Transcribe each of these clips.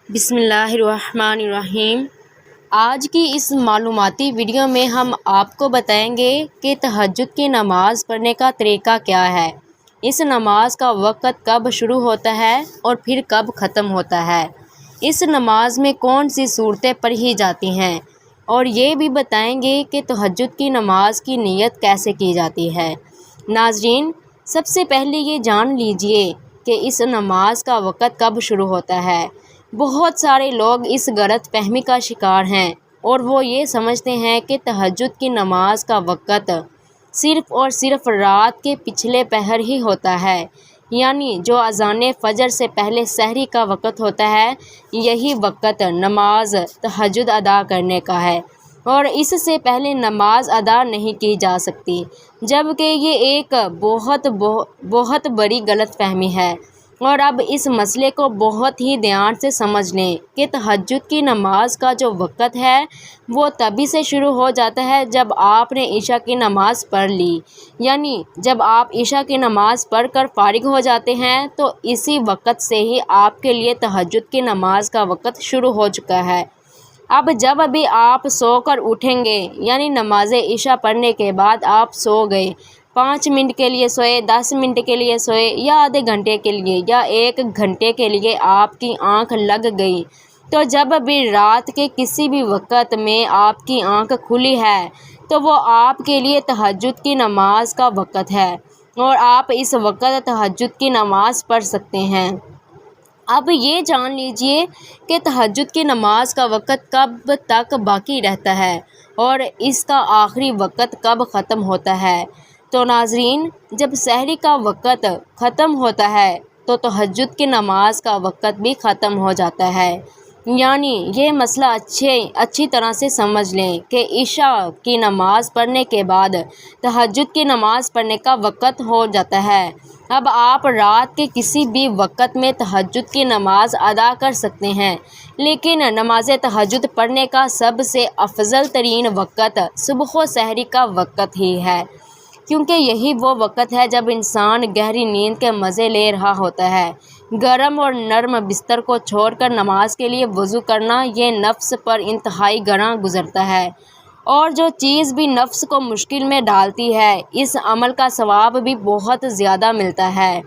بسم اللہ الرحمن الرحیم۔ آج کی اس معلوماتی ویڈیو میں ہم آپ کو بتائیں گے کہ تہجد کی نماز پڑھنے کا طریقہ کیا ہے، اس نماز کا وقت کب شروع ہوتا ہے اور پھر کب ختم ہوتا ہے، اس نماز میں کون سی صورتیں پڑھی جاتی ہیں، اور یہ بھی بتائیں گے کہ تہجد کی نماز کی نیت کیسے کی جاتی ہے۔ ناظرین، سب سے پہلے یہ جان لیجئے کہ اس نماز کا وقت کب شروع ہوتا ہے۔ بہت سارے لوگ اس غلط فہمی کا شکار ہیں اور وہ یہ سمجھتے ہیں کہ تہجد کی نماز کا وقت صرف اور صرف رات کے پچھلے پہر ہی ہوتا ہے، یعنی جو اذان فجر سے پہلے سحری کا وقت ہوتا ہے، یہی وقت نماز تہجد ادا کرنے کا ہے اور اس سے پہلے نماز ادا نہیں کی جا سکتی، جبکہ یہ ایک بہت بڑی غلط فہمی ہے۔ اور اب اس مسئلے کو بہت ہی دھیان سے سمجھ لیں کہ تہجد کی نماز کا جو وقت ہے وہ تبھی سے شروع ہو جاتا ہے جب آپ نے عشاء کی نماز پڑھ لی، یعنی جب آپ عشاء کی نماز پڑھ کر فارغ ہو جاتے ہیں تو اسی وقت سے ہی آپ کے لیے تہجد کی نماز کا وقت شروع ہو چکا ہے۔ اب جب ابھی آپ سو کر اٹھیں گے، یعنی نماز عشاء پڑھنے کے بعد آپ سو گئے، 5 منٹ کے لیے سوئے، 10 منٹ کے لیے سوئے، یا آدھے گھنٹے کے لیے یا 1 گھنٹے کے لیے آپ کی آنکھ لگ گئی، تو جب بھی رات کے کسی بھی وقت میں آپ کی آنکھ کھلی ہے تو وہ آپ کے لیے تہجد کی نماز کا وقت ہے اور آپ اس وقت تہجد کی نماز پڑھ سکتے ہیں۔ اب یہ جان لیجئے کہ تہجد کی نماز کا وقت کب تک باقی رہتا ہے اور اس کا آخری وقت کب ختم ہوتا ہے۔ تو ناظرین، جب سحری کا وقت ختم ہوتا ہے تو تہجد کی نماز کا وقت بھی ختم ہو جاتا ہے، یعنی یہ مسئلہ اچھی طرح سے سمجھ لیں کہ عشاء کی نماز پڑھنے کے بعد تہجد کی نماز پڑھنے کا وقت ہو جاتا ہے۔ اب آپ رات کے کسی بھی وقت میں تہجد کی نماز ادا کر سکتے ہیں، لیکن نماز تہجد پڑھنے کا سب سے افضل ترین وقت صبح و سحری کا وقت ہی ہے، کیونکہ یہی وہ وقت ہے جب انسان گہری نیند کے مزے لے رہا ہوتا ہے۔ گرم اور نرم بستر کو چھوڑ کر نماز کے لیے وضو کرنا یہ نفس پر انتہائی گراں گزرتا ہے، اور جو چیز بھی نفس کو مشکل میں ڈالتی ہے اس عمل کا ثواب بھی بہت زیادہ ملتا ہے۔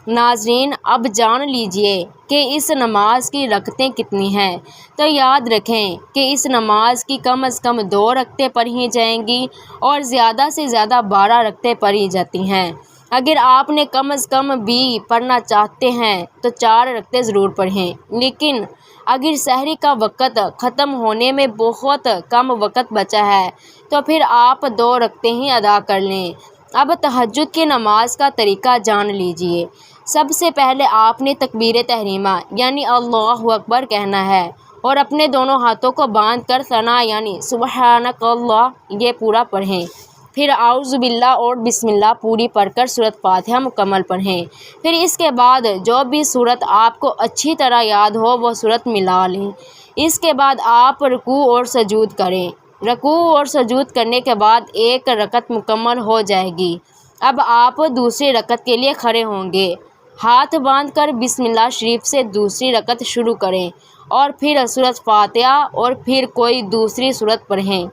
ناظرین، اب جان لیجئے کہ اس نماز کی رکعتیں کتنی ہیں، تو یاد رکھیں کہ اس نماز کی کم از کم 2 رکعتیں پڑھی جائیں گی اور زیادہ سے زیادہ 12 رکعتیں پڑھی جاتی ہیں۔ اگر آپ نے کم از کم بھی پڑھنا چاہتے ہیں تو 4 رکعتیں ضرور پڑھیں، لیکن اگر سحری کا وقت ختم ہونے میں بہت کم وقت بچا ہے تو پھر آپ 2 رکعتیں ہی ادا کر لیں۔ اب تہجد کی نماز کا طریقہ جان لیجئے۔ سب سے پہلے آپ نے تکبیر تحریمہ یعنی اللہ اکبر کہنا ہے اور اپنے دونوں ہاتھوں کو باندھ کر ثنا یعنی سبحانک اللہ یہ پورا پڑھیں، پھر اعوذ باللہ اور بسم اللہ پوری پڑھ کر سورۃ فاتحہ مکمل پڑھیں، پھر اس کے بعد جو بھی سورت آپ کو اچھی طرح یاد ہو وہ سورت ملا لیں۔ اس کے بعد آپ رکوع اور سجود کریں۔ رکوع اور سجود کرنے کے بعد 1 رکعت مکمل ہو جائے گی۔ اب آپ دوسری رکعت کے لیے کھڑے ہوں گے، ہاتھ باندھ کر بسم اللہ شریف سے دوسری رکعت شروع کریں اور پھر سورۃ فاتحہ اور پھر کوئی دوسری سورت پڑھیں،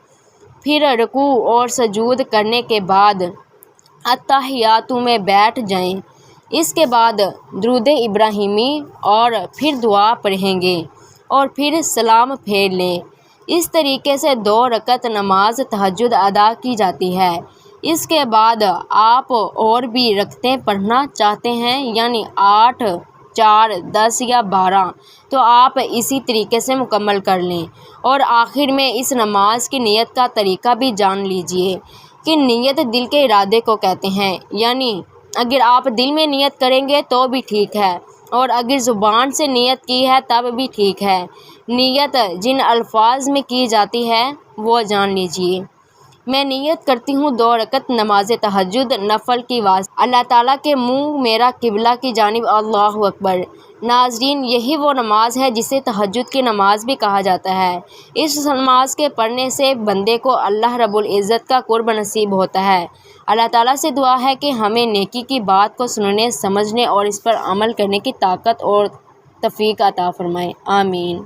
پھر رکوع اور سجود کرنے کے بعد اتحیات میں بیٹھ جائیں۔ اس کے بعد درود ابراہیمی اور پھر دعا پڑھیں گے اور پھر سلام پھیر لیں۔ اس طریقے سے 2 رکعت نماز تہجد ادا کی جاتی ہے۔ اس کے بعد آپ اور بھی رکعتیں پڑھنا چاہتے ہیں، یعنی 8، 4، 10 یا 12، تو آپ اسی طریقے سے مکمل کر لیں۔ اور آخر میں اس نماز کی نیت کا طریقہ بھی جان لیجئے کہ نیت دل کے ارادے کو کہتے ہیں، یعنی اگر آپ دل میں نیت کریں گے تو بھی ٹھیک ہے اور اگر زبان سے نیت کی ہے تب بھی ٹھیک ہے۔ نیت جن الفاظ میں کی جاتی ہے وہ جان لیجئے۔ میں نیت کرتی ہوں 2 رکعت نماز تہجد نفل کی واسطے اللہ تعالیٰ کے منہ میرا قبلہ کی جانب اللہ اکبر۔ ناظرین، یہی وہ نماز ہے جسے تہجد کی نماز بھی کہا جاتا ہے۔ اس نماز کے پڑھنے سے بندے کو اللہ رب العزت کا قرب نصیب ہوتا ہے۔ اللہ تعالیٰ سے دعا ہے کہ ہمیں نیکی کی بات کو سننے، سمجھنے اور اس پر عمل کرنے کی طاقت اور توفیق عطا فرمائے، آمین۔